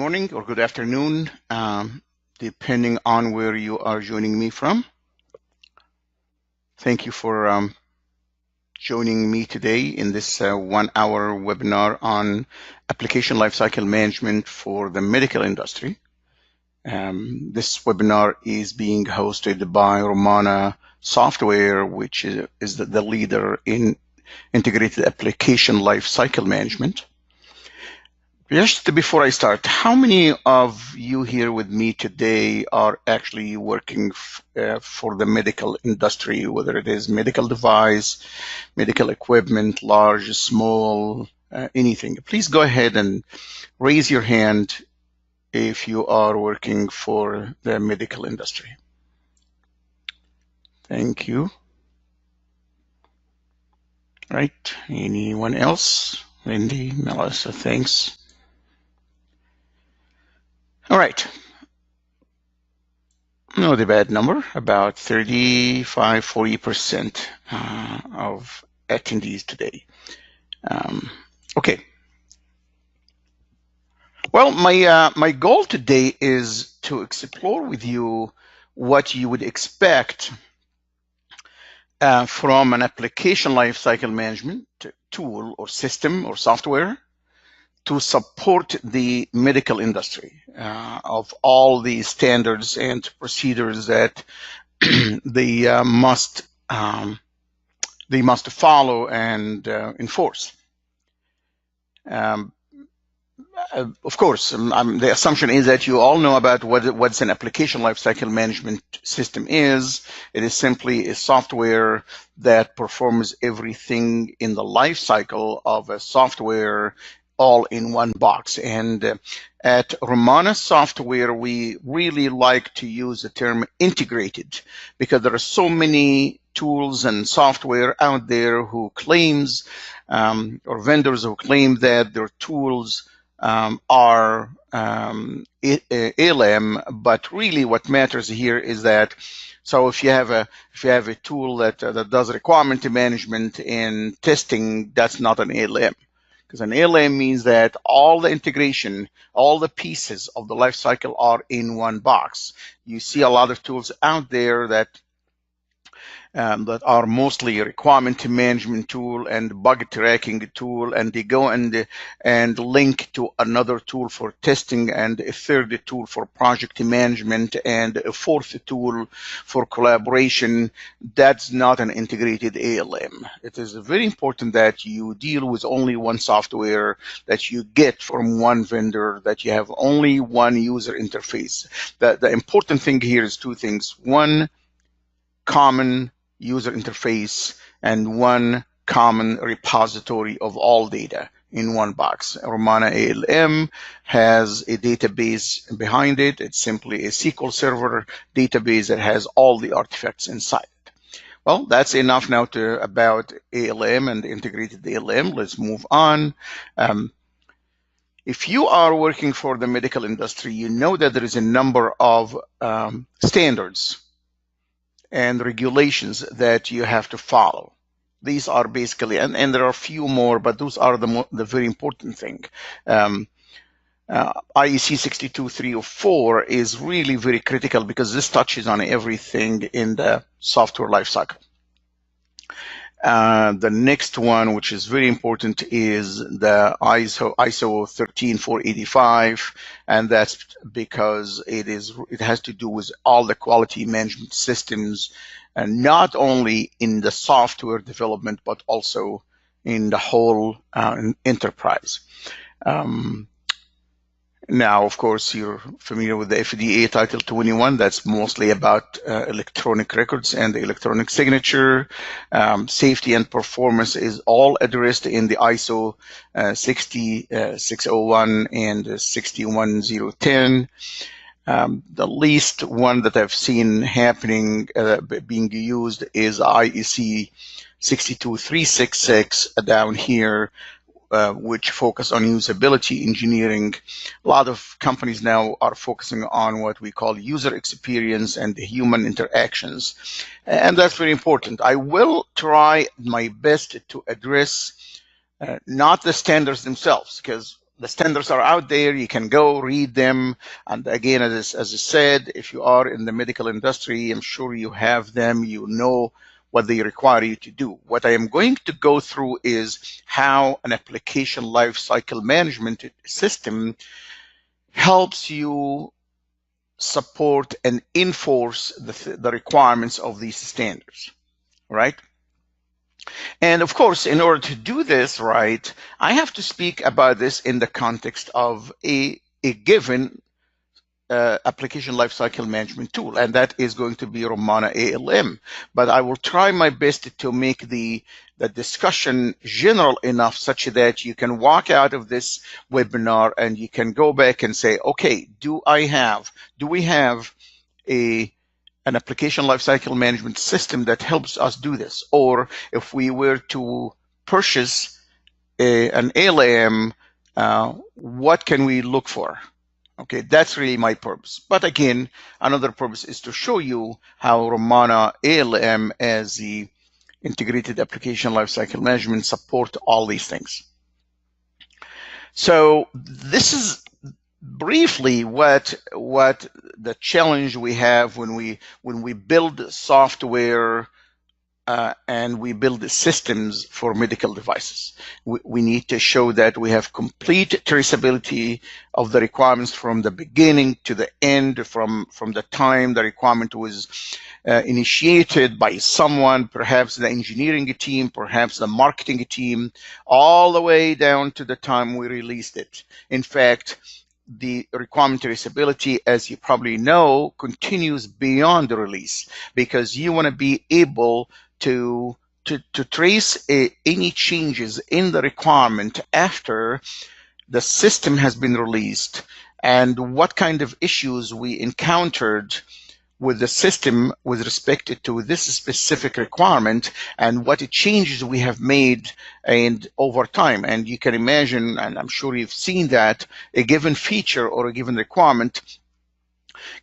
morning or good afternoon, depending on where you are joining me from. Thank you for joining me today in this 1-hour webinar on application lifecycle management for the medical industry. This webinar is being hosted by Rommana Software, which is the leader in integrated application lifecycle management. Just before I start, how many of you here with me today are actually working for the medical industry, whether it is medical device, medical equipment, large, small, anything? Please go ahead and raise your hand if you are working for the medical industry. Thank you. Right, anyone else? Lindy, Melissa, thanks. All right, not a bad number, about 35–40% of attendees today. Okay. Well, my goal today is to explore with you what you would expect from an application lifecycle management tool or system or software to support the medical industry of all the standards and procedures that they must follow and enforce. Of course, the assumption is that you all know about what's an application lifecycle management system is. It is simply a software that performs everything in the life cycle of a software all in one box. And at Rommana Software, we really like to use the term integrated because there are so many tools and software out there who claims or vendors who claim that their tools are ALM, but really what matters here is that so if you have a tool that does requirement management and testing, that's not an ALM. Because an ALM means that all the integration, all the pieces of the life cycle are in one box. You see a lot of tools out there that are mostly a requirement management tool and bug tracking tool, and they go and link to another tool for testing, and a third tool for project management, and a fourth tool for collaboration. That's not an integrated ALM. It is very important that you deal with only one software, that you get from one vendor, that you have only one user interface. The important thing here is two things. One, common user interface, and one common repository of all data in one box. Rommana ALM has a database behind it. It's simply a SQL Server database that has all the artifacts inside it. Well, that's enough now about ALM and integrated ALM. Let's move on. If you are working for the medical industry, you know that there is a number of standards and regulations that you have to follow. These are basically, and there are a few more, but those are the very important thing. IEC 62304 is really very critical because this touches on everything in the software lifecycle. The next one, which is very important, is the ISO 13485, and that's because it has to do with all the quality management systems, and not only in the software development, but also in the whole enterprise. Now, of course, you're familiar with the FDA Title 21. That's mostly about electronic records and the electronic signature. Safety and performance is all addressed in the ISO 60601 and 61010. The least one that I've seen happening, being used, is IEC 62366 down here, which focus on usability engineering. A lot of companies now are focusing on what we call user experience and the human interactions, and that's very important. I will try my best to address not the standards themselves, because the standards are out there. You can go read them. And again, as I said, if you are in the medical industry, I'm sure you have them. You know what they require you to do. What I am going to go through is how an application lifecycle management system helps you support and enforce the requirements of these standards, right? And of course, in order to do this right, I have to speak about this in the context of a given application lifecycle management tool, and that is going to be Rommana ALM. But I will try my best to make the discussion general enough such that you can walk out of this webinar and you can go back and say, okay, do we have an application lifecycle management system that helps us do this? Or if we were to purchase an ALM, what can we look for? Okay, that's really my purpose. But again, another purpose is to show you how Rommana ALM as the integrated application lifecycle management support all these things. So this is briefly what the challenge we have when we build software and we build systems for medical devices. We need to show that we have complete traceability of the requirements from the beginning to the end, from the time the requirement was initiated by someone, perhaps the engineering team, perhaps the marketing team, all the way down to the time we released it. In fact, the requirement traceability, as you probably know, continues beyond the release, because you want to be able to trace any changes in the requirement after the system has been released, and what kind of issues we encountered with the system with respect to this specific requirement, and what changes we have made and over time. And you can imagine, and I'm sure you've seen that, a given feature or a given requirement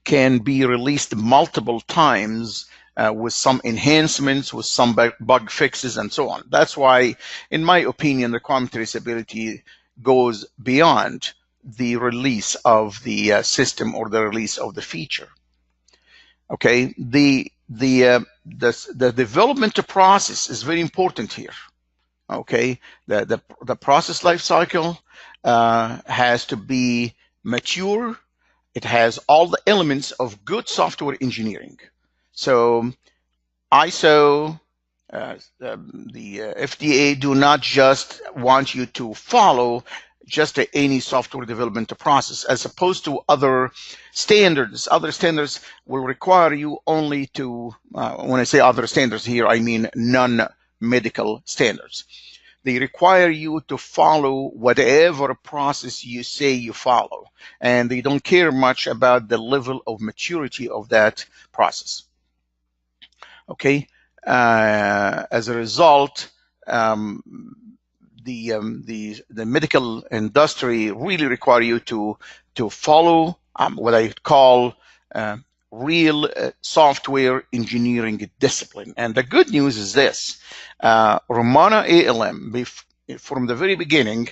can be released multiple times with some enhancements, with some bug fixes, and so on. That's why, in my opinion, requirement traceability goes beyond the release of the system or the release of the feature. Okay, the development process is very important here. Okay, the process life cycle has to be mature. It has all the elements of good software engineering. So ISO, the FDA do not just want you to follow just any software development process, as opposed to other standards. Other standards will require you only to, when I say other standards here, I mean non-medical standards. They require you to follow whatever process you say you follow, and they don't care much about the level of maturity of that process. Okay, as a result, the medical industry really require you to follow what I call real software engineering discipline. And the good news is this: Rommana ALM, from the very beginning,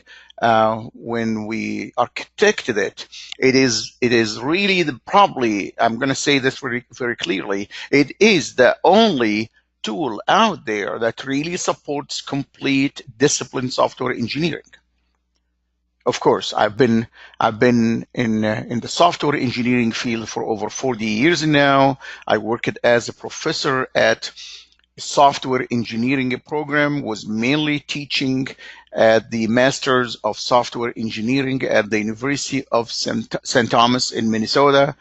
when we architected it, it is really probably, I'm going to say this very, very clearly, it is the only tool out there that really supports complete discipline software engineering. Of course, I've been in the software engineering field for over 40 years now. I worked as a professor at a software engineering program, was mainly teaching at the Masters of Software Engineering at the University of St. Thomas in Minnesota.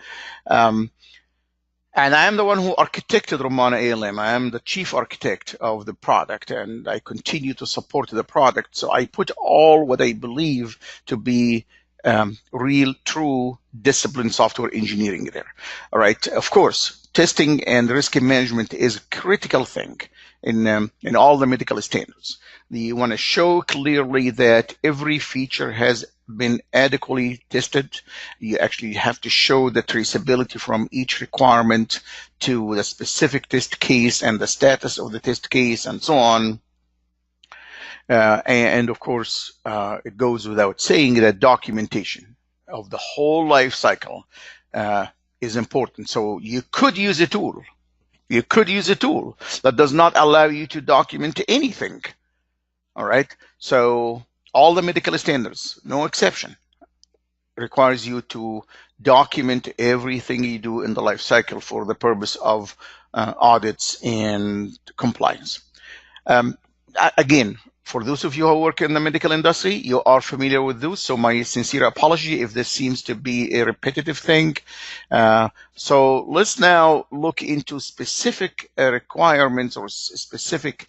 And I am the one who architected Rommana ALM. I am the chief architect of the product, and I continue to support the product. So I put all what I believe to be real, true discipline software engineering there. All right. Of course, testing and risk management is a critical thing in all the medical standards. You want to show clearly that every feature has been adequately tested. You actually have to show the traceability from each requirement to the specific test case and the status of the test case and so on. And of course, it goes without saying that documentation of the whole life cycle is important. So you could use a tool. You could use a tool that does not allow you to document anything. All right. So all the medical standards, no exception, requires you to document everything you do in the life cycle for the purpose of audits and compliance. Again, for those of you who work in the medical industry, you are familiar with those. So my sincere apology if this seems to be a repetitive thing. So let's now look into specific requirements or specific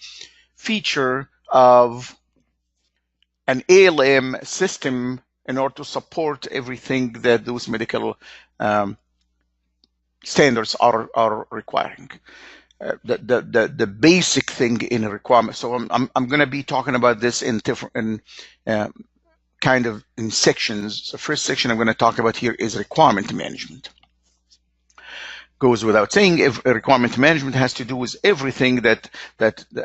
feature of an ALM system in order to support everything that those medical standards are requiring. The basic thing in a requirement. So I'm going to be talking about this in different kind of in sections. The first section I'm going to talk about here is requirement management. Goes without saying, if requirement management has to do with everything that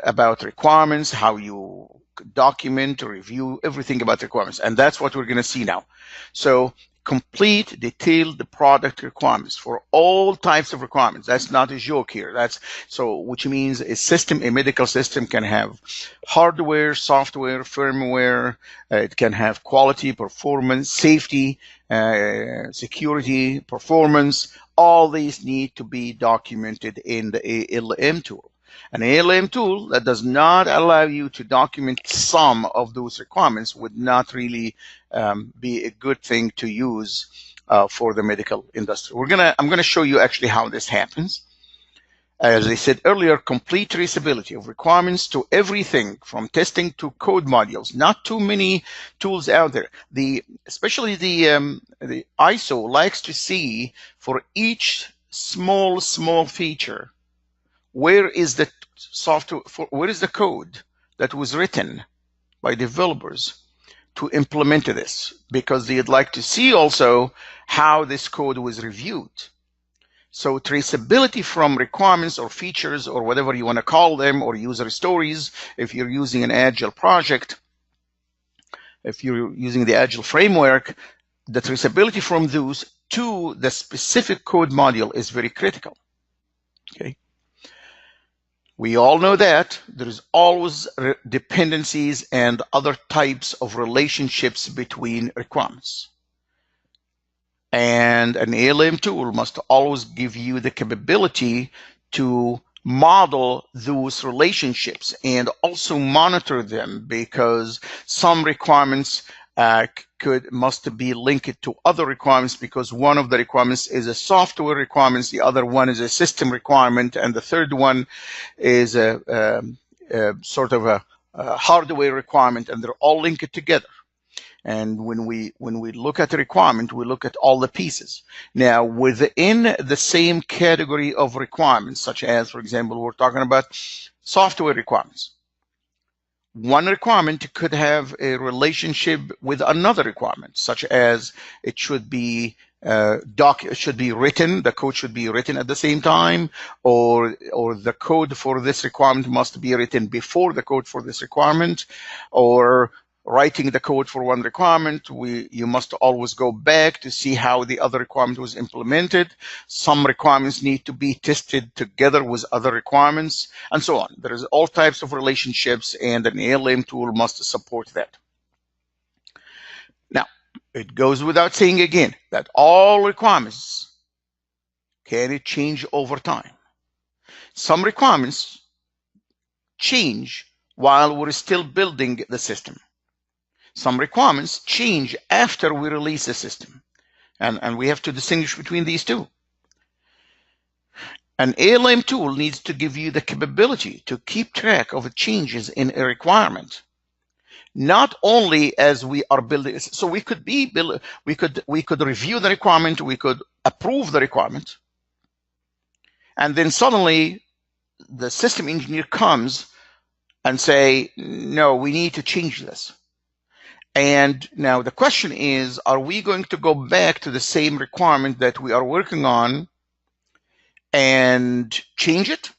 about requirements, how you document, review, everything about requirements, and that's what we're going to see now. So complete detailed product requirements for all types of requirements. That's not a joke here. That's so, which means a system, a medical system can have hardware, software, firmware. It can have quality, performance, safety, security, performance. All these need to be documented in the ALM tool. An ALM tool that does not allow you to document some of those requirements would not really be a good thing to use for the medical industry. I'm gonna show you actually how this happens. As I said earlier, complete traceability of requirements to everything from testing to code modules. Not too many tools out there. Especially the ISO likes to see for each small feature, where is the software, where is the code that was written by developers to implement this, because they'd like to see also how this code was reviewed. So traceability from requirements or features or whatever you want to call them, or user stories, if you're using an Agile project, if you're using the Agile framework, the traceability from those to the specific code module is very critical. Okay. We all know that there is always dependencies and other types of relationships between requirements. And an ALM tool must always give you the capability to model those relationships and also monitor them, because some requirements must be linked to other requirements, because one of the requirements is a software requirement, the other one is a system requirement, and the third one is a sort of a hardware requirement, and they're all linked together. And when we look at the requirement, we look at all the pieces. Now, within the same category of requirements, such as, for example, we're talking about software requirements. One requirement could have a relationship with another requirement, such as it should be it should be written, the code should be written at the same time, or the code for this requirement must be written before the code for this requirement, or writing the code for one requirement, you must always go back to see how the other requirement was implemented. Some requirements need to be tested together with other requirements, and so on. There is all types of relationships, and an ALM tool must support that. Now, it goes without saying again that all requirements can change over time. Some requirements change while we're still building the system. Some requirements change after we release the system, and we have to distinguish between these two. An ALM tool needs to give you the capability to keep track of changes in a requirement, not only as we are building. So we could review the requirement, we could approve the requirement, and then suddenly the system engineer comes and say, no, we need to change this. And now the question is, are we going to go back to the same requirement that we are working on and change it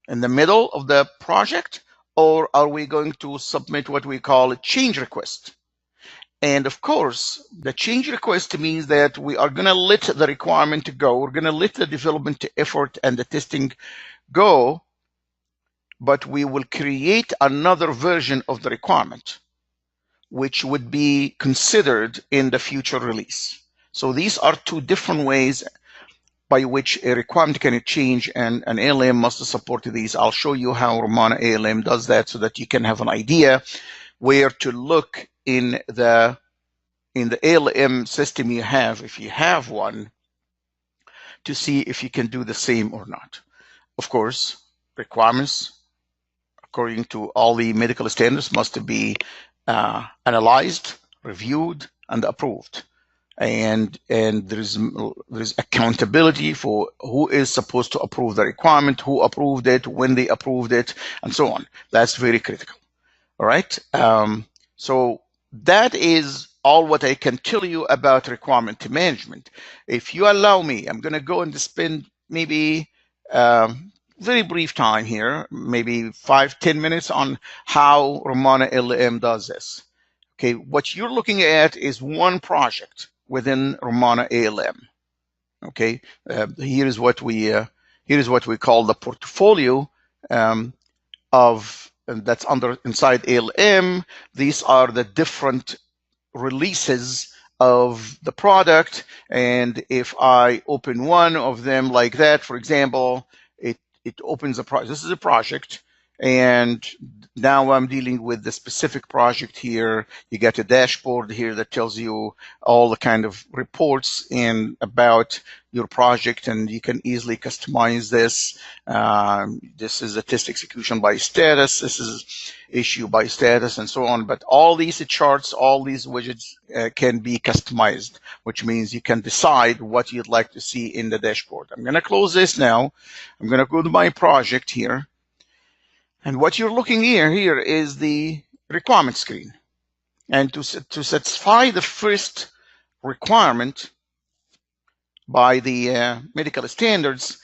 in the middle of the project? or are we going to submit what we call a change request? And of course, the change request means that we are going to let the requirement go. We're going to let the development effort and the testing go, but we will create another version of the requirement, which would be considered in the future release. So these are two different ways by which a requirement can change, and an ALM must support these. I'll show you how Rommana ALM does that so that you can have an idea where to look in the ALM system you have, if you have one, to see if you can do the same or not. Of course, requirements according to all the medical standards must be analyzed, reviewed, and approved. And there's accountability for who is supposed to approve the requirement, who approved it, when they approved it, and so on. That's very critical. All right. So that is all what I can tell you about requirement management. If you allow me, I'm going to go and spend maybe very brief time here, maybe 5-10 minutes on how Rommana ALM does this. Okay, what you're looking at is one project within Rommana ALM. Okay, here is what we call the portfolio that's inside ALM. These are the different releases of the product, and if I open one of them like that, for example, it opens a project. This is a project, and now I'm dealing with the specific project here. You get a dashboard here that tells you all the kind of reports and about your project, and you can easily customize this. This is a test execution by status. This is issue by status, and so on. But all these charts, all these widgets can be customized, which means you can decide what you'd like to see in the dashboard. I'm going to close this now. I'm going to go to my project here. And what you're looking here is the requirement screen. And to satisfy the first requirement by the medical standards,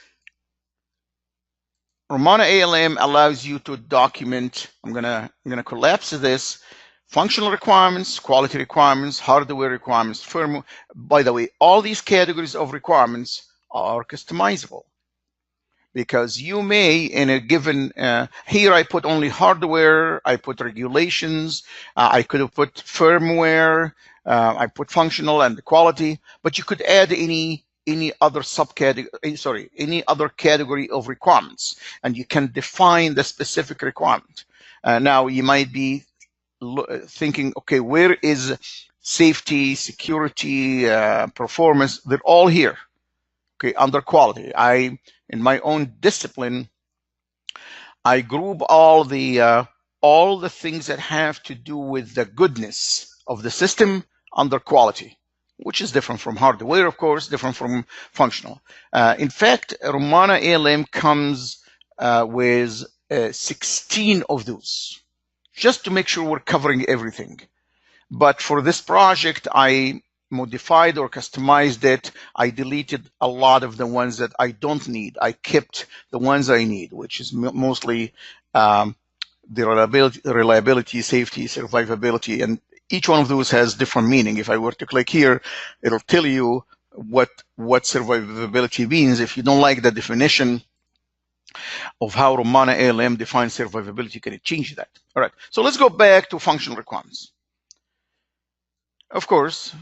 Rommana ALM allows you to document. I'm gonna collapse this: functional requirements, quality requirements, hardware requirements, firmware. By the way, all these categories of requirements are customizable, because you may, in a given, here I put only hardware, I put regulations, I could have put firmware, I put functional and quality, but you could add any other subcategory, any other category of requirements, and you can define the specific requirement. Now you might be thinking, okay, where is safety, security, performance? They're all here, okay, under quality. In my own discipline, I group all the things that have to do with the goodness of the system under quality, which is different from hardware, of course, different from functional. In fact, Rommana ALM comes with 16 of those, just to make sure we're covering everything. But for this project, I modified or customized it. I deleted a lot of the ones that I don't need. I kept the ones I need, which is mostly the reliability, safety, survivability, and each one of those has different meaning. If I were to click here, it'll tell you what survivability means. If you don't like the definition of how Rommana ALM defines survivability, you can change that. All right, so let's go back to functional requirements. Of course,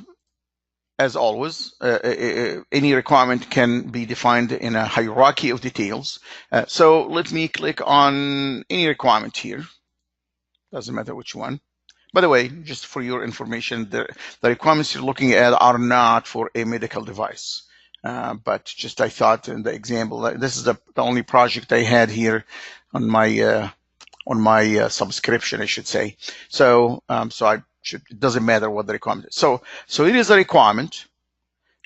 as always, any requirement can be defined in a hierarchy of details. So let me click on any requirement here. Doesn't matter which one. By the way, just for your information, the requirements you're looking at are not for a medical device. But just I thought in the example, this is the only project I had here on my subscription, I should say. So it doesn't matter what the requirement is. So it is a requirement,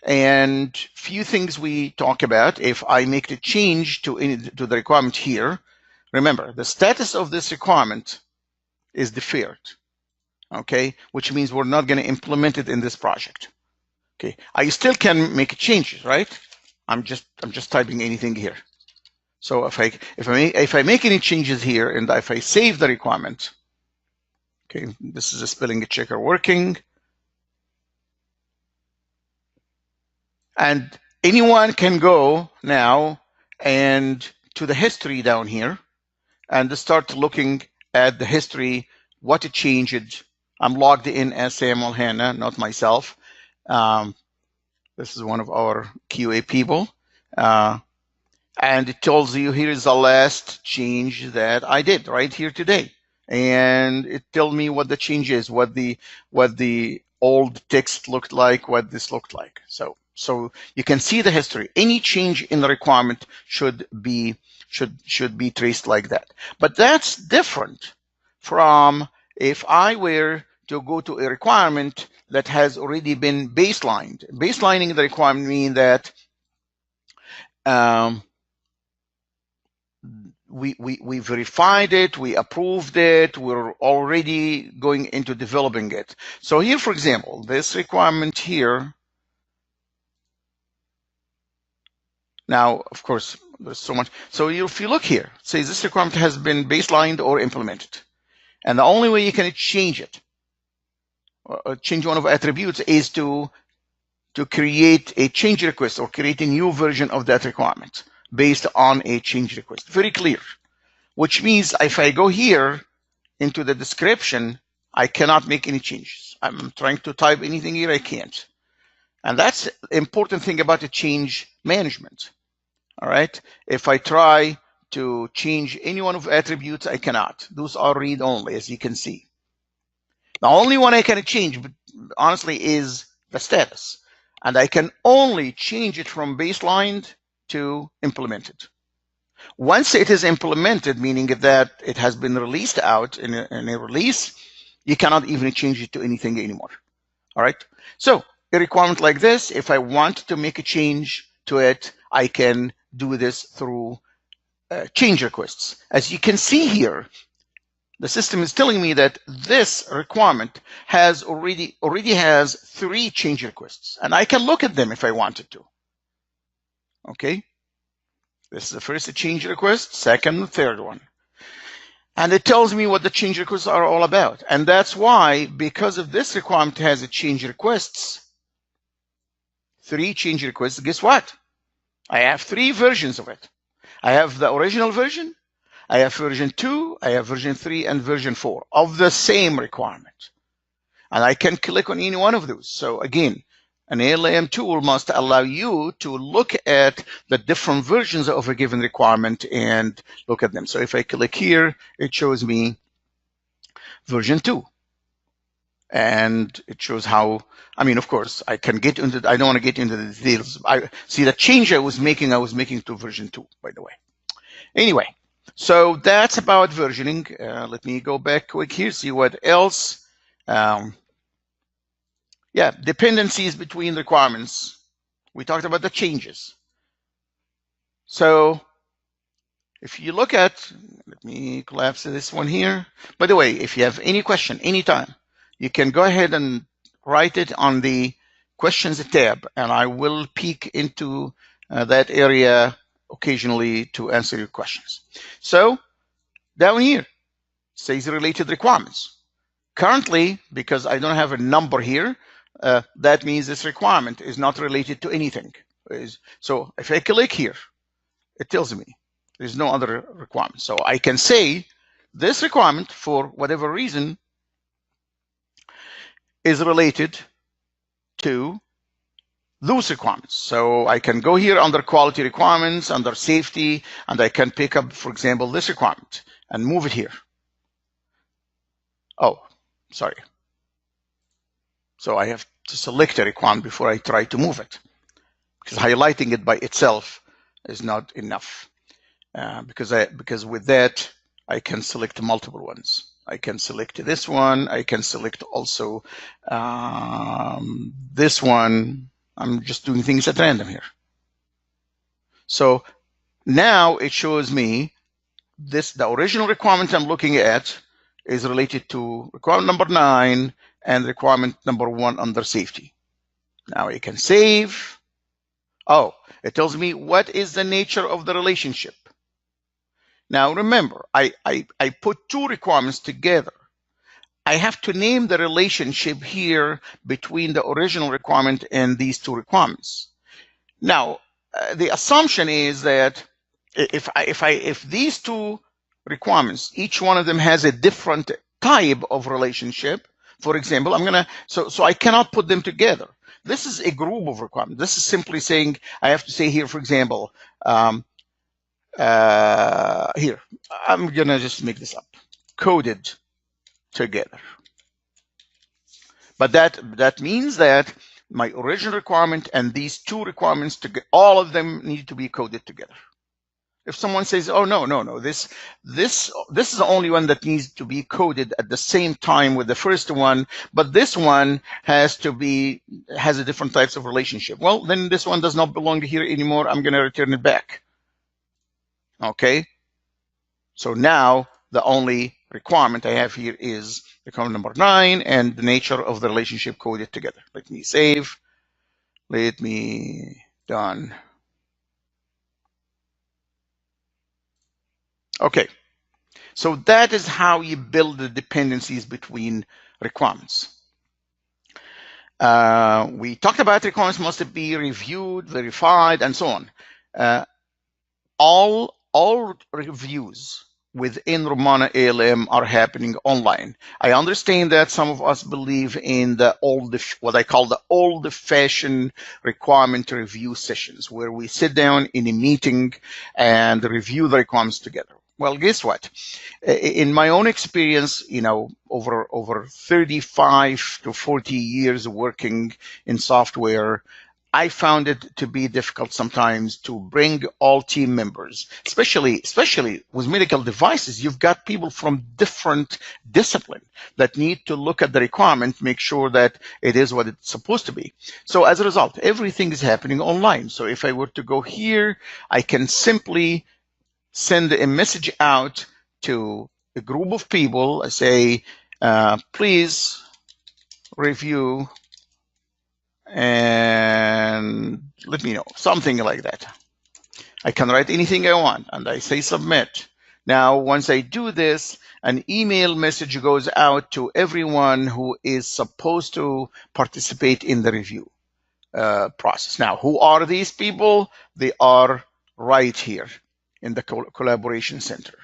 and few things we talk about. If I make the change to the requirement here, remember the status of this requirement is deferred. Okay, which means we're not going to implement it in this project. Okay, I still can make changes, right? I'm just typing anything here. So if I make any changes here and if I save the requirement, okay, this is a spelling checker working, and anyone can go now and to the history down here and start looking at the history, what it changed. I'm logged in as Samuel Hanna, not myself. This is one of our QA people. And it tells you here is the last change that I did right here today. And it tells me what the change is, what the old text looked like, what this looked like. So you can see the history. Any change in the requirement should be traced like that. But that's different from if I were to go to a requirement that has already been baselined. Baselining the requirement means that we verified it, we approved it, we're already going into developing it. So here, for example, this requirement here, now, of course, there's so much. So if you look here, it says this requirement has been baselined or implemented. And the only way you can change it, or change one of the attributes, is to create a change request or create a new version of that requirement based on a change request. Very clear. Which means if I go here into the description, I cannot make any changes. I'm trying to type anything here, I can't. And that's the important thing about the change management. All right. If I try to change any one of the attributes, I cannot. Those are read only, as you can see. The only one I can change, but honestly, is the status. And I can only change it from baseline to implemented. Once it is implemented, meaning that it has been released out in a release, you cannot even change it to anything anymore. All right. So a requirement like this, if I want to make a change to it, I can do this through change requests. As you can see here, the system is telling me that this requirement has already has 3 change requests, and I can look at them if I wanted to. Okay. This is the first change request, second, third one. And it tells me what the change requests are all about. And that's why, because of this requirement has a change requests, 3 change requests, guess what? I have 3 versions of it. I have the original version, I have version 2, I have version 3, and version 4 of the same requirement. And I can click on any one of those. So again, an ALM tool must allow you to look at the different versions of a given requirement and look at them. So if I click here, it shows me version 2. And it shows how, I mean, of course, I can get into, I don't want to get into the details. I see the change I was making to version 2, by the way. Anyway, so that's about versioning. Let me go back quick here, see what else. Yeah, dependencies between requirements. We talked about the changes. So if you look at, let me collapse this one here. By the way, if you have any question, anytime, you can go ahead and write it on the questions tab, and I will peek into that area occasionally to answer your questions. So down here, says related requirements. Currently, because I don't have a number here, that means this requirement is not related to anything. So if I click here, it tells me there's no other requirement. So I can say this requirement, for whatever reason, is related to those requirements. So I can go here under quality requirements, under safety, and I can pick up, for example, this requirement and move it here. Oh, sorry. So I have to select a requirement before I try to move it, because highlighting it by itself is not enough. Because with that, I can select multiple ones. I can select this one. I can select also this one. I'm just doing things at random here. So now it shows me this, the original requirement I'm looking at is related to requirement number 9 and requirement number 1 under safety. Now I can save. Oh, it tells me what is the nature of the relationship. Now remember, I put two requirements together. I have to name the relationship here between the original requirement and these two requirements. Now, the assumption is that if these two requirements, each one of them has a different type of relationship. For example, so I cannot put them together. This is a group of requirements. This is simply saying I have to say here, for example, here I'm gonna just make this up, coded together. But that means that my original requirement and these two requirements, all of them need to be coded together. If someone says, "Oh no, this is the only one that needs to be coded at the same time with the first one, but this one has a different types of relationship," well, then this one does not belong here anymore. I'm going to return it back. Okay. So now the only requirement I have here is requirement number 9 and the nature of the relationship coded together. Let me save. Let me done. Okay. So that is how you build the dependencies between requirements. We talked about requirements must be reviewed, verified, and so on. All reviews within Rommana ALM are happening online. I understand that some of us believe in what I call the old-fashioned requirement review sessions, where we sit down in a meeting and review the requirements together. Well, guess what? In my own experience, over 35 to 40 years working in software, I found it to be difficult sometimes to bring all team members, especially with medical devices. You've got people from different disciplines that need to look at the requirement, make sure that it is what it's supposed to be. So as a result, everything is happening online. So if I were to go here, I can simply send a message out to a group of people. I say, please review and let me know, something like that. I can write anything I want and I say submit. Now, once I do this, an email message goes out to everyone who is supposed to participate in the review process. Now, who are these people? They are right here in the collaboration center.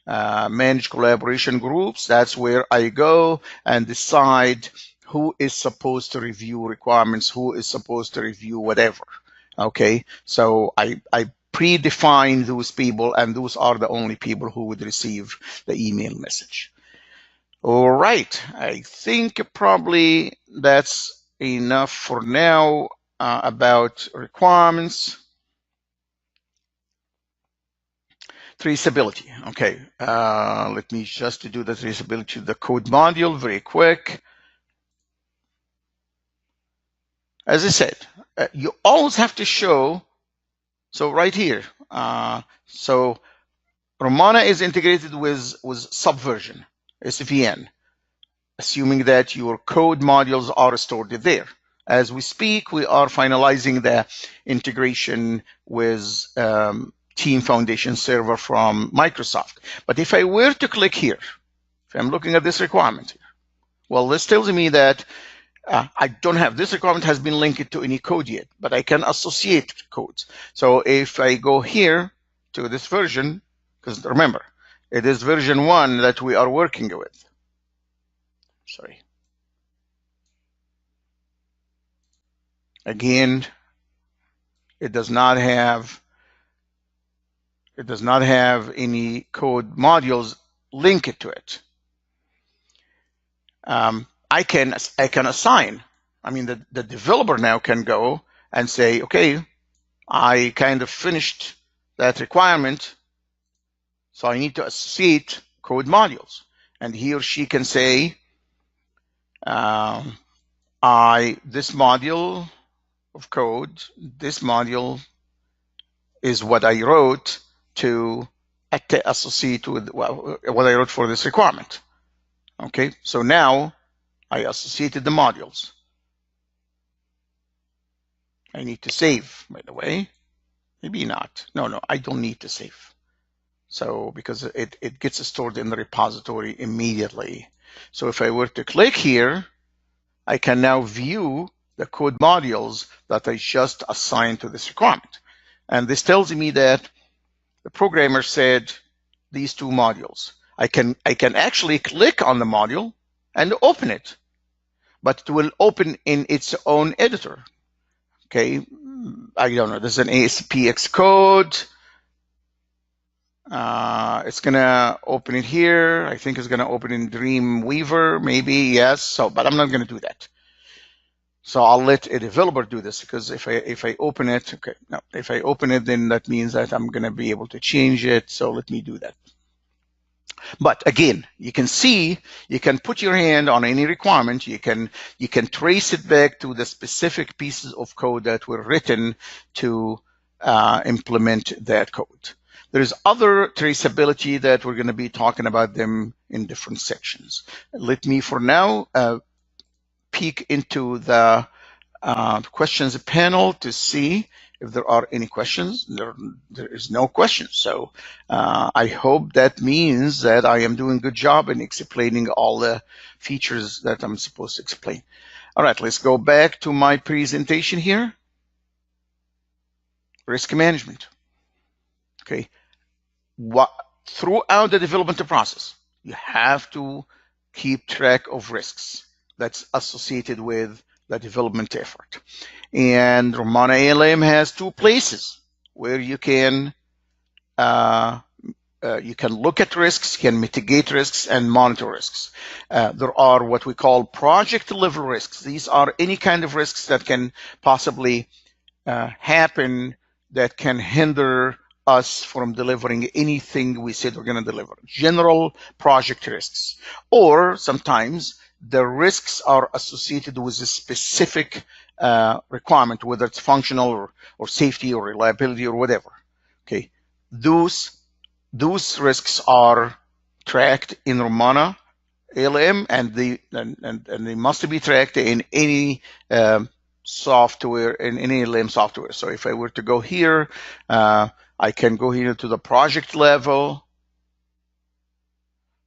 Manage collaboration groups, that's where I go and decide who is supposed to review requirements, who is supposed to review whatever. Okay, so I predefine those people, and those are the only people who would receive the email message. All right, I think probably that's enough for now about requirements. Traceability. Okay, let me just do the traceability of the code module very quick. As I said, you always have to show. So right here, so Rommana is integrated with Subversion, SVN, assuming that your code modules are stored there. As we speak, we are finalizing the integration with Team Foundation Server from Microsoft. But if I were to click here, if I'm looking at this requirement here, well, this tells me that I don't have, this requirement has been linked to any code yet, but I can associate codes. So if I go here to this version, because remember, it is version 1 that we are working with. Sorry. Again, it does not have any code modules linked to it. I can assign. I mean, the developer now can go and say, okay, I kind of finished that requirement, so I need to associate code modules. And he or she can say, this module of code, this module is what I wrote to associate with what I wrote for this requirement. Okay, so now I associated the modules. I need to save, by the way. Maybe not. No, I don't need to save. So because it gets stored in the repository immediately. So if I were to click here, I can now view the code modules that I just assigned to this requirement. And this tells me that the programmer said these two modules. I can actually click on the module and open it, but it will open in its own editor. Okay, I don't know. There's an ASPX code. It's gonna open it here. I think it's gonna open in Dreamweaver, maybe, yes. So, but I'm not gonna do that. So I'll let a developer do this, because if I open it, okay, no, if I open it, then that means that I'm gonna be able to change it. So let me do that. But again, you can see, you can put your hand on any requirement. You can trace it back to the specific pieces of code that were written to implement that code. There's other traceability that we're going to be talking about them in different sections. Let me, for now, peek into the questions panel to see if there are any questions. There is no question. So I hope that means that I am doing a good job in explaining all the features that I'm supposed to explain. All right, let's go back to my presentation here. Risk management. Okay. Throughout the development process, you have to keep track of risks that's associated with the development effort. And Rommana ALM has two places where you can look at risks, can mitigate risks, and monitor risks. There are what we call project level risks. These are any kind of risks that can possibly happen that can hinder us from delivering anything we said we're going to deliver. General project risks. Or sometimes the risks are associated with a specific requirement, whether it's functional or safety or reliability or whatever. Okay, those risks are tracked in Rommana ALM, and they must be tracked in any software, in any ALM software. So if I were to go here, I can go here to the project level.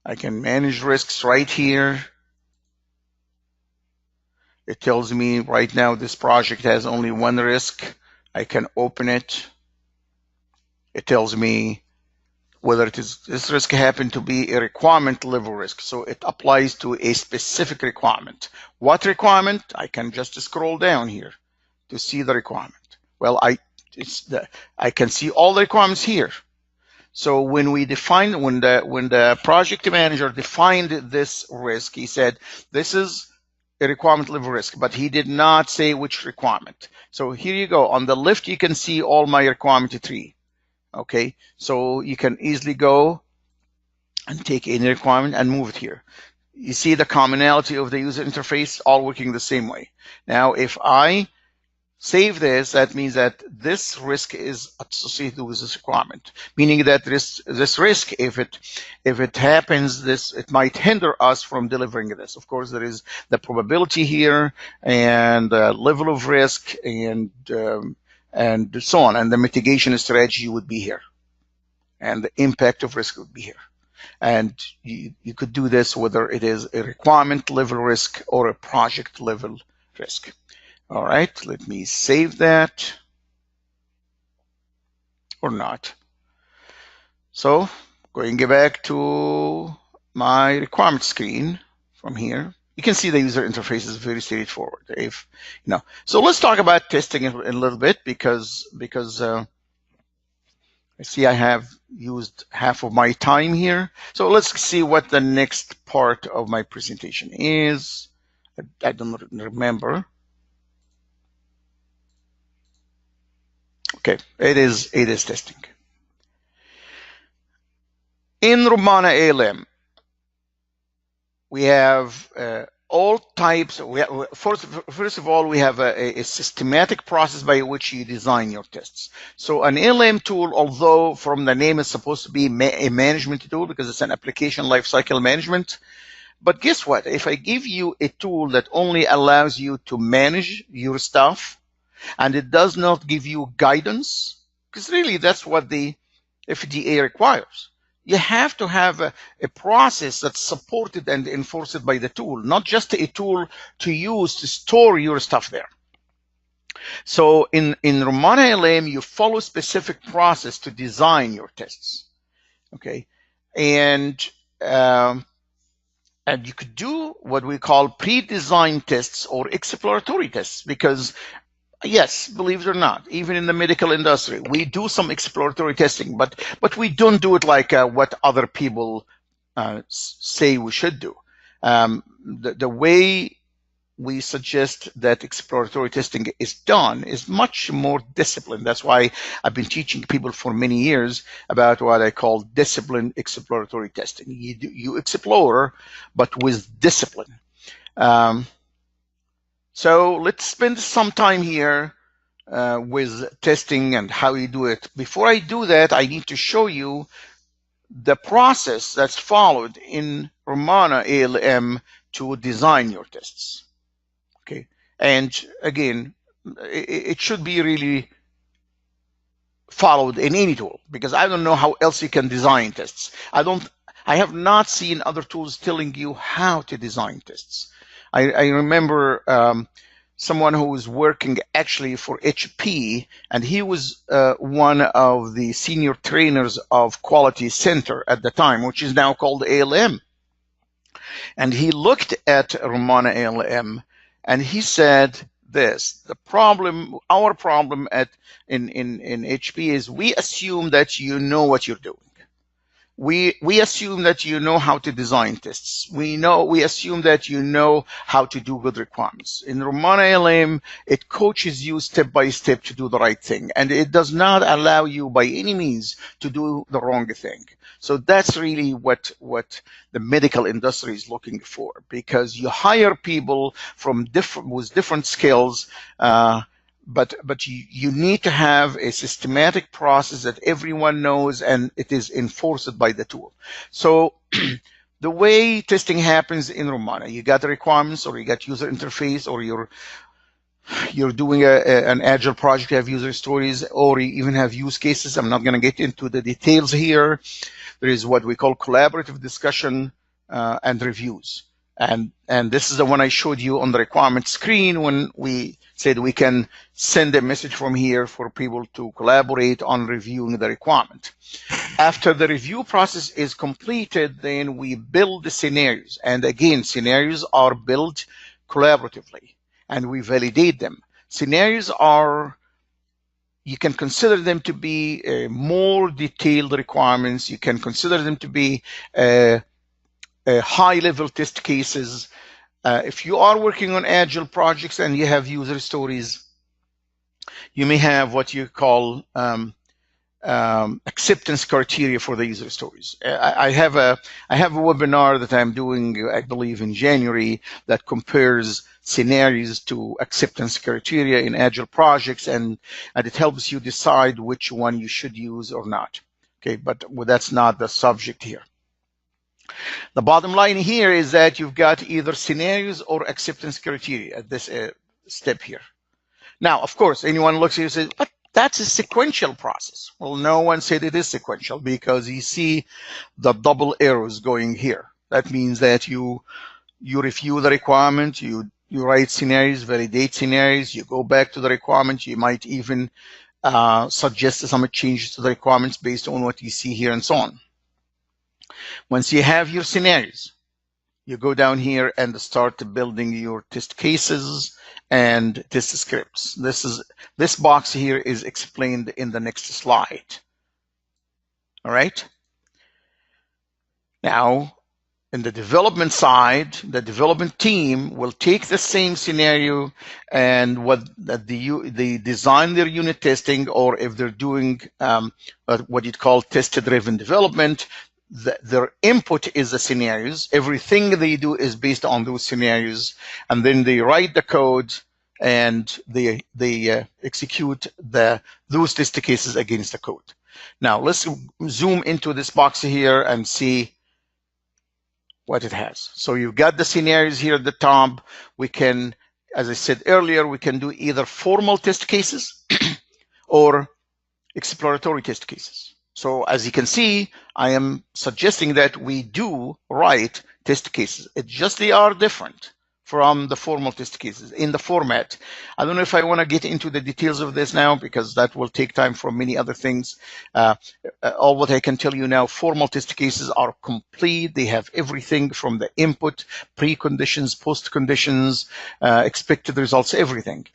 I can manage risks right here. It tells me right now this project has only one risk. I can open it. It tells me whether this risk happen to be a requirement level risk. So it applies to a specific requirement. What requirement? I can just scroll down here to see the requirement. Well, I can see all the requirements here. So when the project manager defined this risk, he said this is a requirement level risk, but he did not say which requirement. So here you go. On the left, you can see all my requirement tree. Okay, so you can easily go and take any requirement and move it here. You see the commonality of the user interface, all working the same way. Now, if I save this, that means that this risk is associated with this requirement, meaning that this risk, if it happens, it might hinder us from delivering this. Of course, there is the probability here and level of risk and so on, and the mitigation strategy would be here, and the impact of risk would be here. And you could do this whether it is a requirement level risk or a project level risk. All right, let me save that or not. So going back to my requirement screen from here, you can see the user interface is very straightforward. So let's talk about testing in a little bit, because I see I have used half of my time here. So let's see what the next part of my presentation is. I don't remember. Okay, it is testing. In Rommana ALM, we have all types. First of all, we have a systematic process by which you design your tests. So an ALM tool, although from the name is supposed to be a management tool because it's an application lifecycle management, but guess what? If I give you a tool that only allows you to manage your stuff, and it does not give you guidance, because really that's what the FDA requires. You have to have a process that's supported and enforced by the tool, not just a tool to use to store your stuff there. So in Rommana ALM, you follow specific process to design your tests. Okay, and you could do what we call pre-designed tests or exploratory tests, because yes, believe it or not, even in the medical industry, we do some exploratory testing, but we don't do it like what other people say we should do. The way we suggest that exploratory testing is done is much more disciplined. That's why I've been teaching people for many years about what I call disciplined exploratory testing. You explore, but with discipline. So let's spend some time here with testing and how you do it. Before I do that, I need to show you the process that's followed in Rommana ALM to design your tests. Okay, and again, it should be really followed in any tool, because I don't know how else you can design tests. I have not seen other tools telling you how to design tests. I remember someone who was working actually for HP, and he was one of the senior trainers of Quality Center at the time, which is now called ALM. And he looked at Rommana ALM and he said this: our problem in HP is we assume that you know what you're doing. We assume that you know how to design tests. We assume that you know how to do good requirements. In Rommana ALM, it coaches you step by step to do the right thing, and it does not allow you by any means to do the wrong thing. So that's really what the medical industry is looking for, because you hire people with different skills, but you need to have a systematic process that everyone knows and it is enforced by the tool. So the way testing happens in Rommana, you got the requirements, or you got user interface, or you're doing an agile project, you have user stories, or you even have use cases. I'm not going to get into the details here. There is what we call collaborative discussion and reviews. And this is the one I showed you on the requirement screen when we said we can send a message from here for people to collaborate on reviewing the requirement. After the review process is completed, then we build the scenarios. And again, scenarios are built collaboratively, and we validate them. Scenarios are, you can consider them to be more detailed requirements. You can consider them to be high-level test cases. If you are working on agile projects and you have user stories, you may have what you call acceptance criteria for the user stories. I have a webinar that I'm doing, I believe, in January, that compares scenarios to acceptance criteria in agile projects, and it helps you decide which one you should use or not. Okay, but that's not the subject here. The bottom line here is that you've got either scenarios or acceptance criteria at this step here. Now, of course, anyone looks at you and says, but that's a sequential process. Well, no one said it is sequential, because you see the double arrows going here. That means that you review the requirement, you write scenarios, validate scenarios, you go back to the requirement, you might even suggest some changes to the requirements based on what you see here and so on. Once you have your scenarios, you go down here and start building your test cases and test scripts. This box here is explained in the next slide. All right. Now, in the development side, the development team will take the same scenario, and they design their unit testing, or if they're doing what you'd call test-driven development, their input is the scenarios. Everything they do is based on those scenarios, and then they write the code and they execute those test cases against the code. Now let's zoom into this box here and see what it has. So you've got the scenarios here at the top. We can, as I said earlier, we can do either formal test cases or exploratory test cases. So as you can see, I am suggesting that we do write test cases. It's just they are different from the formal test cases in the format. I don't know if I want to get into the details of this now because that will take time from many other things. Uh, all what I can tell you now, formal test cases are complete. They have everything from the input, preconditions, post conditions, expected results, everything.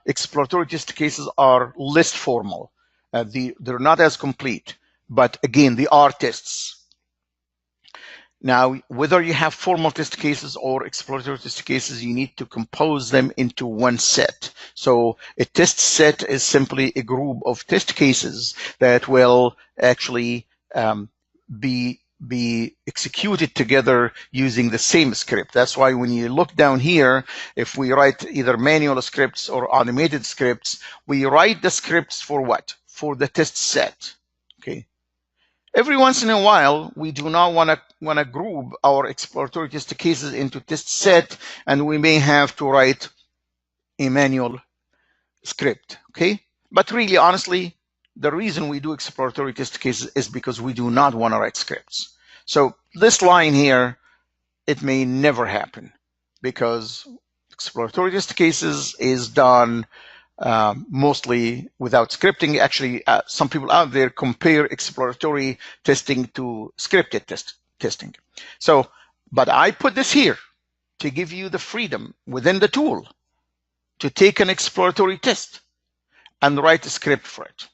Exploratory test cases are less formal. They're not as complete, but again, they are tests. Now, whether you have formal test cases or exploratory test cases, you need to compose them into one set. So a test set is simply a group of test cases that will actually be executed together using the same script. That's why when you look down here, if we write either manual scripts or automated scripts, we write the scripts for what? For the test set. Okay. Every once in a while, we do not want to group our exploratory test cases into test set, and we may have to write a manual script. Okay. But really, honestly, the reason we do exploratory test cases is because we do not want to write scripts. So this line here, it may never happen because exploratory test cases is done mostly without scripting. Actually, some people out there compare exploratory testing to scripted testing. So, but I put this here to give you the freedom within the tool to take an exploratory test and write a script for it.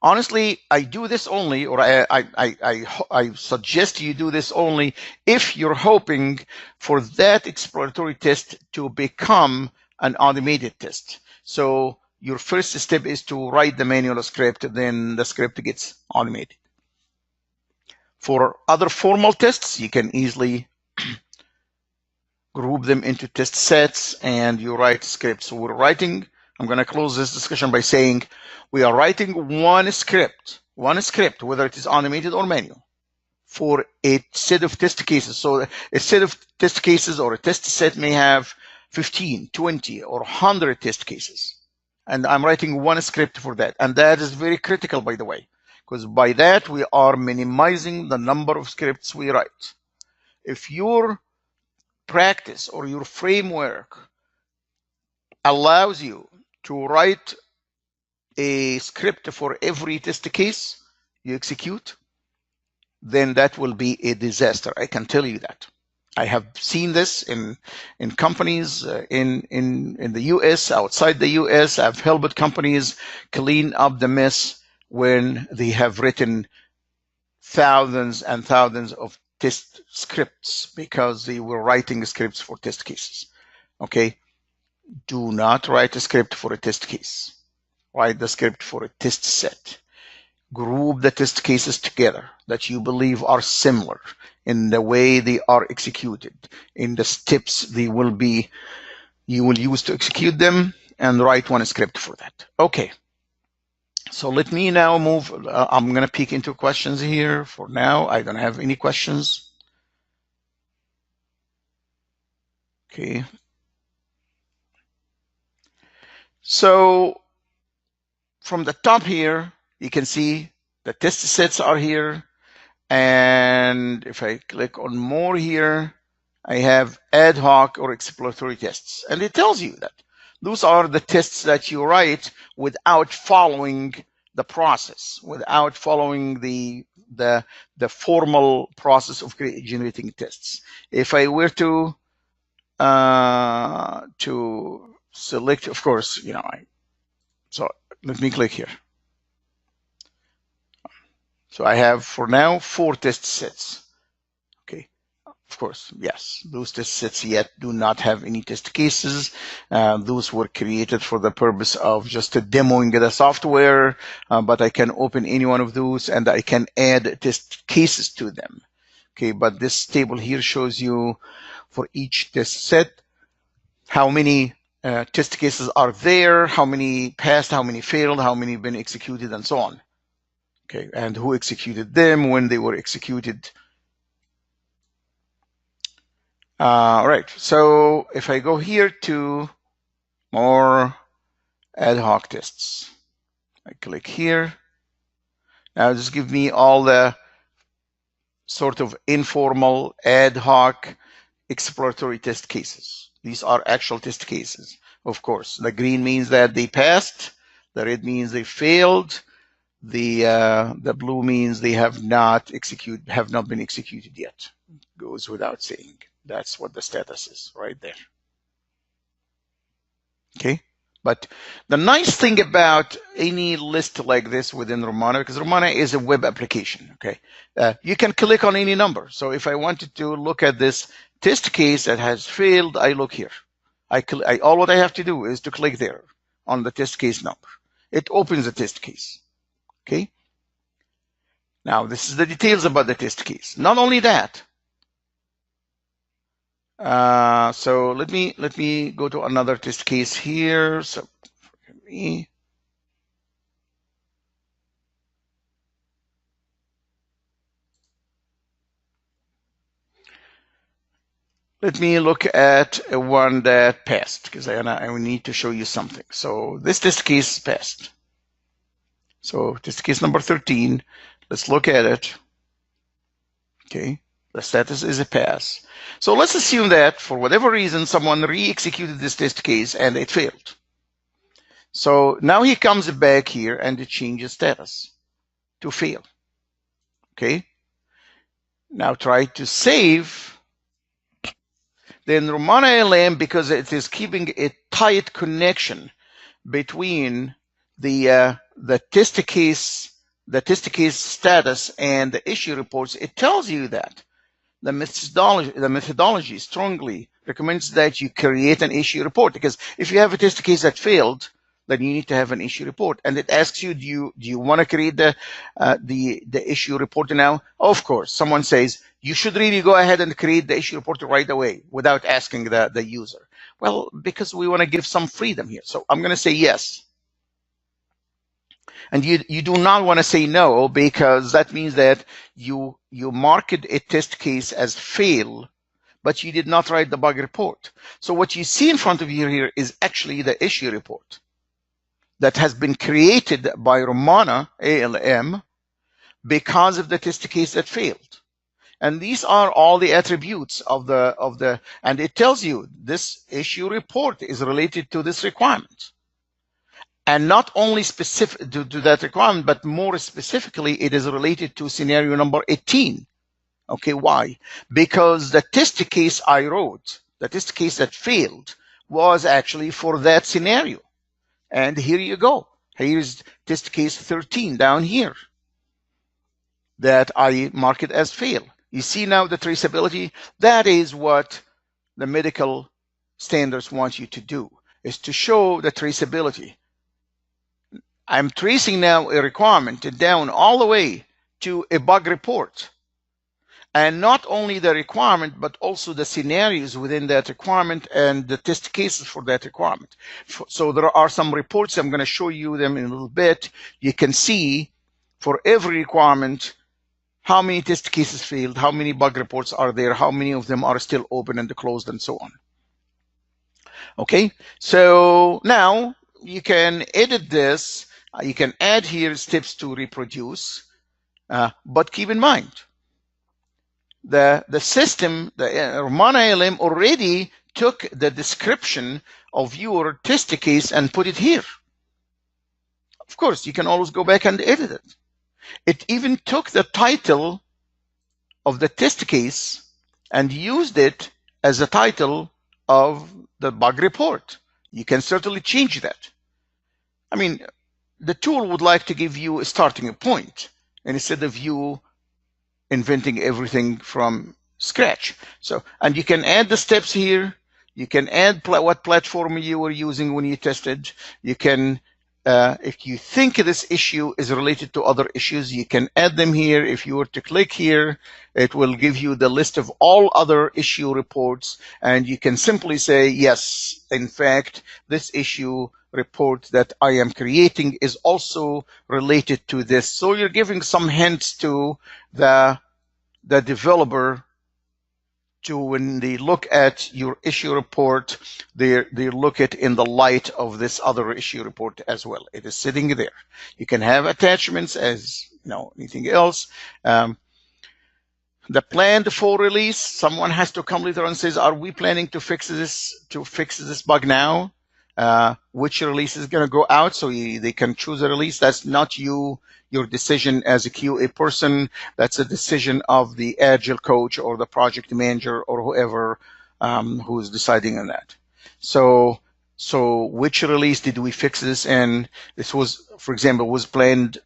Honestly, I do this only, or I suggest you do this only if you're hoping for that exploratory test to become an automated test. So your first step is to write the manual script, then the script gets automated. For other formal tests, you can easily group them into test sets and you write scripts. So we're writing, I'm going to close this discussion by saying we are writing one script, whether it is automated or manual, for a set of test cases. So a set of test cases or a test set may have 15, 20, or 100 test cases. And I'm writing one script for that. And that is very critical, by the way, because by that we are minimizing the number of scripts we write. If your practice or your framework allows you to write a script for every test case you execute, then that will be a disaster. I can tell you that. I have seen this in companies in the US, outside the US. I've helped companies clean up the mess when they have written thousands and thousands of test scripts because they were writing scripts for test cases. Okay, do not write a script for a test case. Write the script for a test set. Group the test cases together that you believe are similar in the way they are executed, in the steps you will use to execute them, and write one script for that. Okay. So let me now move. I'm going to peek into questions here. For now, I don't have any questions. Okay. So from the top here, you can see the test sets are here. And if I click on more here, I have ad hoc or exploratory tests. And it tells you that those are the tests that you write without following the process, without following the formal process of generating tests. If I were to select, of course, so let me click here. So I have for now 4 test sets. Okay, of course, yes, those test sets yet do not have any test cases. Those were created for the purpose of just demoing the software, but I can open any one of those and I can add test cases to them. Okay, but this table here shows you for each test set how many test cases are there, how many passed, how many failed, how many been executed, and so on. Okay, and who executed them, when they were executed. All right, so if I go here to more ad hoc tests, I click here. Now just give me all the sort of informal, ad hoc, exploratory test cases. These are actual test cases, of course. The green means that they passed, the red means they failed, the blue means they have not been executed yet. Goes without saying. That's what the status is right there. Okay. But the nice thing about any list like this within Rommana, because Rommana is a web application, okay, you can click on any number. So if I wanted to look at this test case that has failed, I look here. All what I have to do is to click there on the test case number. It opens the test case. Okay. Now this is the details about the test case. Not only that. So let me go to another test case here. So for me, let me look at one that passed, because I need to show you something. So this test case passed. So test case number 13. Let's look at it. Okay, the status is a pass. So let's assume that for whatever reason someone re-executed this test case and it failed. So now he comes back here and it changes status to fail. Okay. Now try to save. Then Rommana ALM, because it is keeping a tight connection between the test case status and the issue reports, it tells you that the methodology strongly recommends that you create an issue report, because if you have a test case that failed, then you need to have an issue report. And it asks you, do you want to create the issue report now? Of course, someone says you should really go ahead and create the issue report right away without asking the user. Well, because we want to give some freedom here. So I'm going to say yes. And you do not want to say no, because that means that you marked a test case as fail, but you did not write the bug report. So what you see in front of you here is actually the issue report that has been created by Rommana ALM because of the test case that failed. And these are all the attributes of and it tells you this issue report is related to this requirement. And not only specific to that requirement, but more specifically, it is related to scenario number 18. Okay, why? Because the test case I wrote, the test case that failed, was actually for that scenario. And here you go. Here's test case 13 down here that I mark it as fail. You see now the traceability? That is what the medical standards want you to do, is to show the traceability. I'm tracing now a requirement down all the way to a bug report. And not only the requirement, but also the scenarios within that requirement and the test cases for that requirement. So there are some reports, I'm going to show you them in a little bit. You can see for every requirement how many test cases failed, how many bug reports are there, how many of them are still open and closed, and so on. Okay, so now you can edit this. You can add here steps to reproduce, but keep in mind, the system, the Rommana ALM already took the description of your test case and put it here. Of course, you can always go back and edit it. It even took the title of the test case and used it as a title of the bug report. You can certainly change that. I mean, the tool would like to give you a starting point instead of you inventing everything from scratch. So, and you can add the steps here. You can add what platform you were using when you tested. You can, if you think this issue is related to other issues, you can add them here. If you were to click here, it will give you the list of all other issue reports, and you can simply say, yes, in fact, this issue report that I am creating is also related to this. So you're giving some hints to the developer to, when they look at your issue report, they look at in the light of this other issue report as well. It is sitting there. You can have attachments as anything else. The planned for release, someone has to come later and says, are we planning to fix this bug now? Which release is going to go out, so they can choose a release. That's not your decision as a QA person. That's a decision of the agile coach or the project manager or whoever who's deciding on that. So which release did we fix this in? This was, for example, it was planned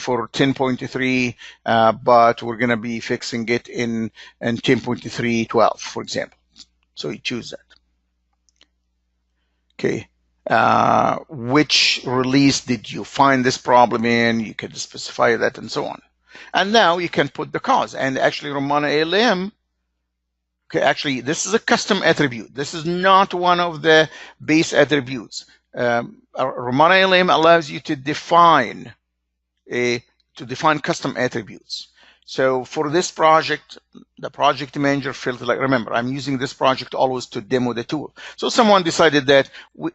for 10.3, but we're going to be fixing it in 10.3.12, for example. So you choose that. Okay. Which release did you find this problem in? You can specify that and so on. And now you can put the cause. And actually, Rommana ALM, okay, actually, this is a custom attribute. This is not one of the base attributes. Rommana ALM allows you to define custom attributes. So for this project, the project manager felt like, remember, I'm using this project always to demo the tool. So someone decided that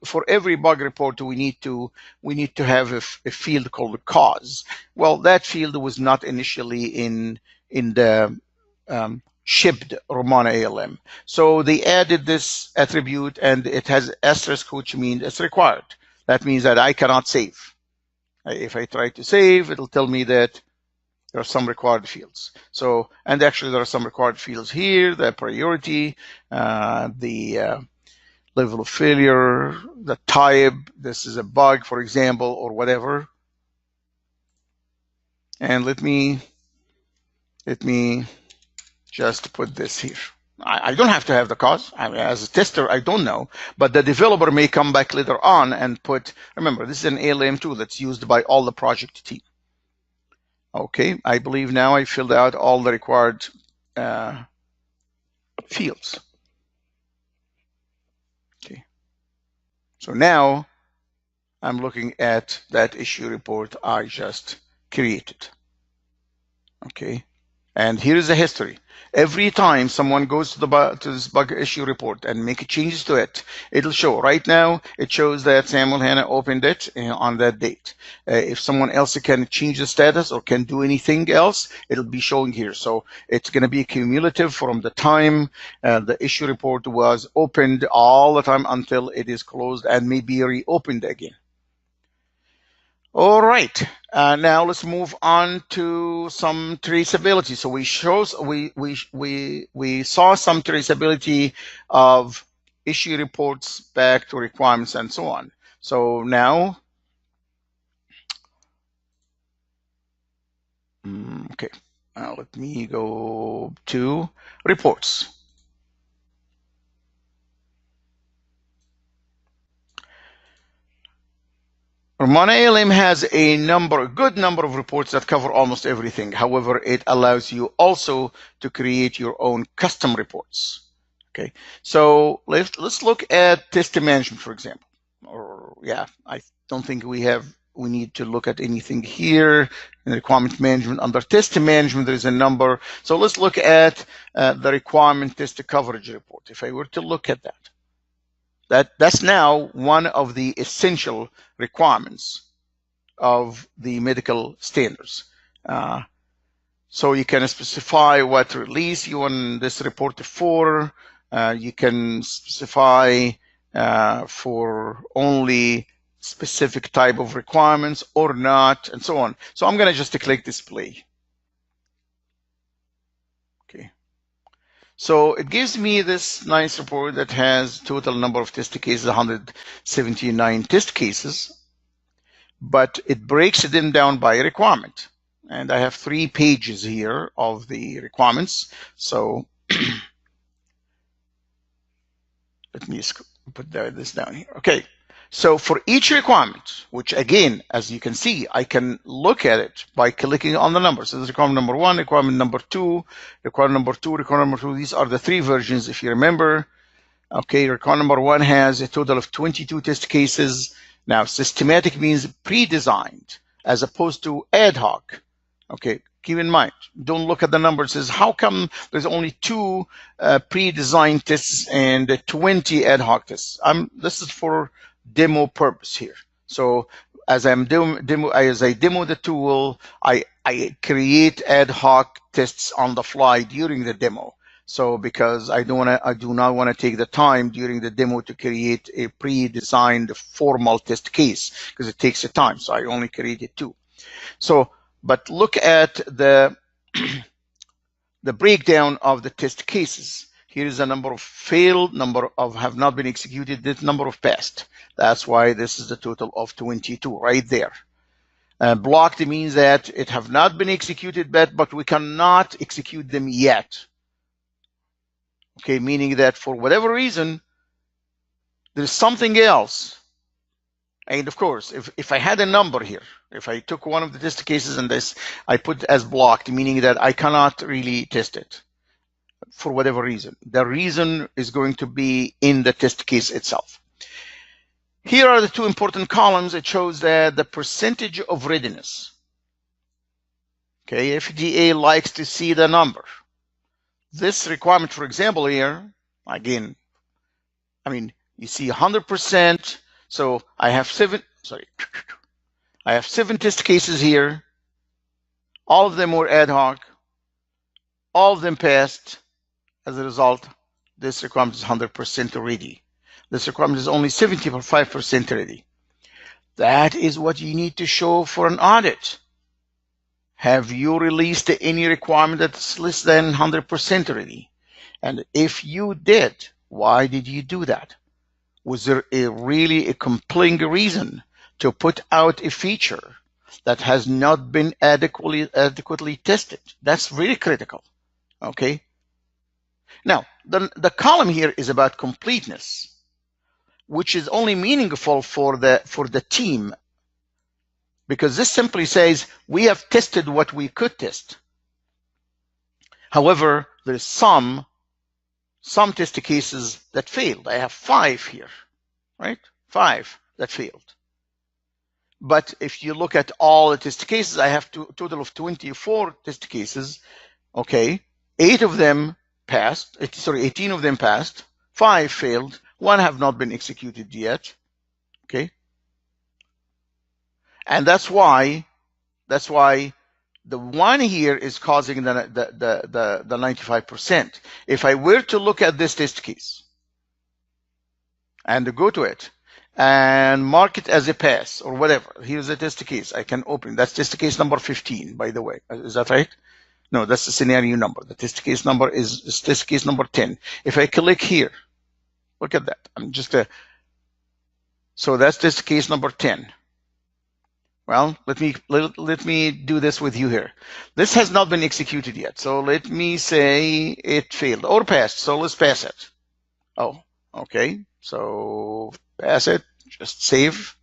for every bug report, we need to have a field called cause. Well, that field was not initially in the shipped Rommana ALM. So they added this attribute, and it has asterisk, which means it's required. That means that I cannot save. If I try to save, it'll tell me that there are some required fields. So, and actually there are some required fields here, the priority, the level of failure, the type, this is a bug, for example, or whatever. And let me just put this here. I don't have to have the cause. I mean, as a tester, I don't know, but the developer may come back later on and put, remember, this is an ALM tool that's used by all the project team. Okay, I believe now I filled out all the required fields. Okay, so now I'm looking at that issue report I just created. Okay, and here is the history. Every time someone goes to this bug issue report and make changes to it, it'll show. Right now, it shows that Samuel Hanna opened it on that date. If someone else can change the status or can do anything else, it'll be showing here. So it's going to be cumulative from the time the issue report was opened all the time until it is closed and may be reopened again. All right, now let's move on to some traceability. So we saw some traceability of issue reports back to requirements and so on. So now, okay, let me go to reports. Rommana ALM has a good number of reports that cover almost everything. However, it allows you also to create your own custom reports. Okay, so let's look at test management, for example. Or yeah, I don't think we need to look at anything here. In requirement management, under test management, there is a number. So let's look at the requirement test coverage report. If I were to look at that. That's now one of the essential requirements of the medical standards. So you can specify what release you want this report for. You can specify for only specific type of requirements or not, and so on. So I'm going to just click display. Okay. So it gives me this nice report that has total number of test cases, 179 test cases, but it breaks them down by requirement. And I have 3 pages here of the requirements. So let me put this down here. Okay. So for each requirement, which again, as you can see, I can look at it by clicking on the numbers. So this is requirement number 1, requirement number 2, requirement number 2, requirement number 2. These are the 3 versions, if you remember. Okay, requirement number 1 has a total of 22 test cases. Now, systematic means pre-designed as opposed to ad hoc. Okay, keep in mind, don't look at the numbers. It says, how come there's only 2 pre-designed tests and 20 ad hoc tests? This is for demo purpose here. So as I demo the tool, I I create ad hoc tests on the fly during the demo. So because I do not want to take the time during the demo to create a pre-designed formal test case because it takes the time. So I only created 2. So, but look at the the breakdown of the test cases. Here is the number of failed, number of have not been executed, this number of passed. That's why this is the total of 22 right there. Blocked means that it have not been executed yet, but we cannot execute them yet. Okay, meaning that for whatever reason, there's something else. And of course, if I had a number here, if I took one of the test cases and this, I put as blocked, meaning that I cannot really test it for whatever reason. The reason is going to be in the test case itself. Here are the 2 important columns. It shows that the percentage of readiness. Okay, FDA likes to see the number. This requirement, for example, here, again, I mean, you see 100%. So I have 7 test cases here. All of them were ad hoc. All of them passed. As a result, this requirement is 100% ready. This requirement is only 75% ready. That is what you need to show for an audit. Have you released any requirement that's less than 100% ready? And if you did, why did you do that? Was there really a compelling reason to put out a feature that has not been adequately tested? That's really critical. Okay. Now, the column here is about completeness, which is only meaningful for the team, because this simply says we have tested what we could test. However, there's some test cases that failed. I have 5 here, right? 5 that failed. But if you look at all the test cases, I have a total of 24 test cases. Okay, 8 of them passed. 18 of them passed. 5 failed. 1 have not been executed yet. Okay, and that's why the 1 here is causing the 95%. If I were to look at this test case and go to it and mark it as a pass or whatever, here's a test case. I can open. That's test case number 15, by the way. Is that right? No, that's the scenario number. The test case number is test case number 10. If I click here, look at that. I'm just so that's test case number 10. Well, let me do this with you here. This has not been executed yet. So let me say it failed or passed. So let's pass it. Oh, okay. So pass it, just save.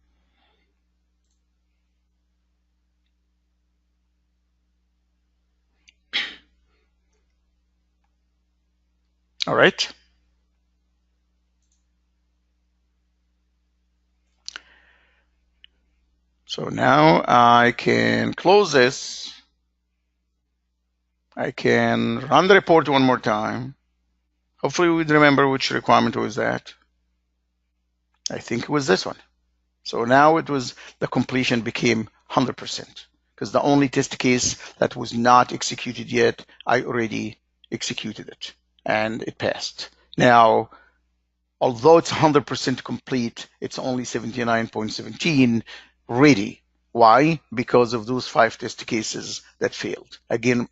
All right. So now I can close this. I can run the report one more time. Hopefully we'd remember which requirement was that. I think it was this one. So now it was the completion became 100% because the only test case that was not executed yet, I already executed it and it passed. Now, although it's 100% complete, it's only 79.17 ready. Why? Because of those 5 test cases that failed. Again,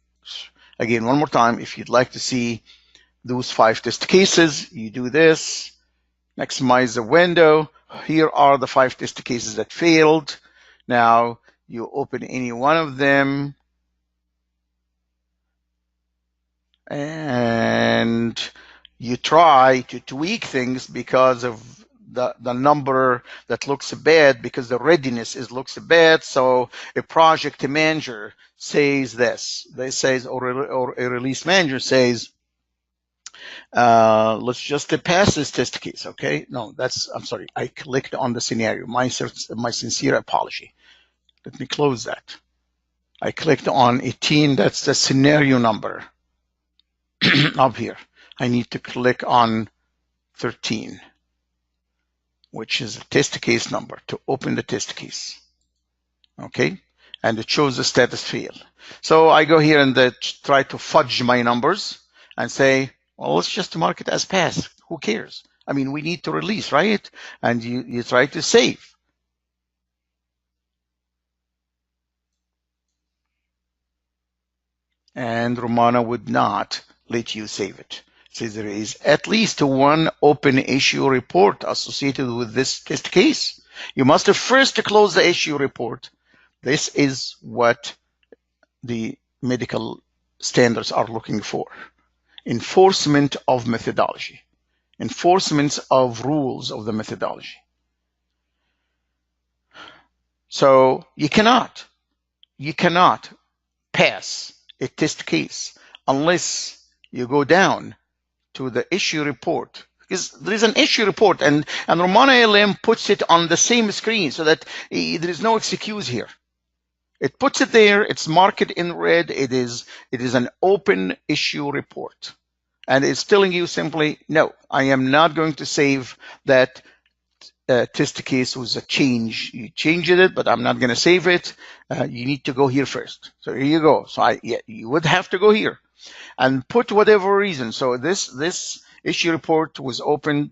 one more time, if you'd like to see those 5 test cases, you do this, maximize the window. Here are the 5 test cases that failed. Now you open any one of them and you try to tweak things because of the number that looks bad, because the readiness looks bad. So a project manager says this. They says, or a release manager says, let's just pass this test case. Okay, no, I'm sorry, I clicked on the scenario. My sincere apology. Let me close that. I clicked on 18. That's the scenario number up here. I need to click on 13, which is a test case number, to open the test case. Okay, and it shows the status fail. So I go here and try to fudge my numbers and say, well, let's just mark it as pass. Who cares? I mean, we need to release, right? And you try to save. And Rommana would not let you save it. It says there is at least one open issue report associated with this test case. You must first close the issue report. This is what the medical standards are looking for. Enforcement of methodology, enforcement of rules of the methodology. So you cannot pass a test case unless you go down to the issue report, because there is an issue report, and Rommana ALM puts it on the same screen so that there is no excuse here. It puts it there, it's marked in red, it is an open issue report. And it's telling you simply, no, I am not going to save that test case with a change. You changed it, but I'm not going to save it. You need to go here first. So here you go. So you would have to go here and put whatever reason. So this issue report was opened.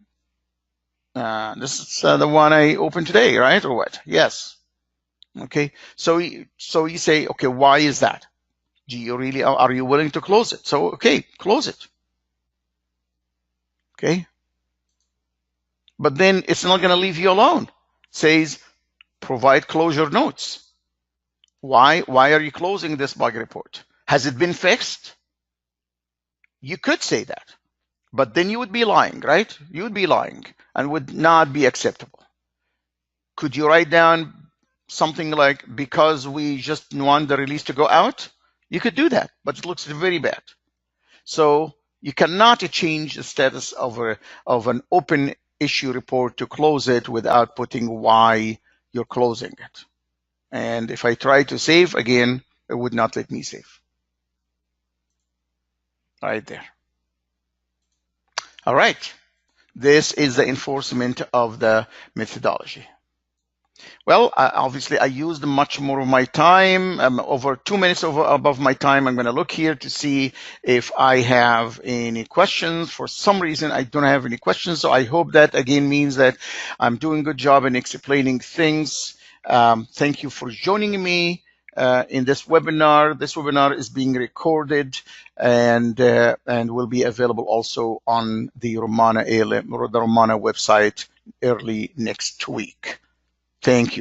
This is the one I opened today, right? Or what? Yes. Okay. So you say, okay, why is that? Do you really, are you willing to close it? So, okay, close it. Okay. But then it's not going to leave you alone. It says provide closure notes. Why are you closing this bug report? Has it been fixed? You could say that, but then you would be lying, right? You would be lying and would not be acceptable. Could you write down something like, because we just want the release to go out? You could do that, but it looks very bad. So you cannot change the status of an open issue report to close it without putting why you're closing it. And if I try to save again, it would not let me save. Right there. All right. This is the enforcement of the methodology. Well, obviously, I used much more of my time, over 2 minutes above my time. I'm going to look here to see if I have any questions. For some reason, I don't have any questions. So I hope that, again, means that I'm doing a good job in explaining things. Thank you for joining me in this webinar. This webinar is being recorded and will be available also on the Rommana ALM or the Rommana website early next week. Thank you.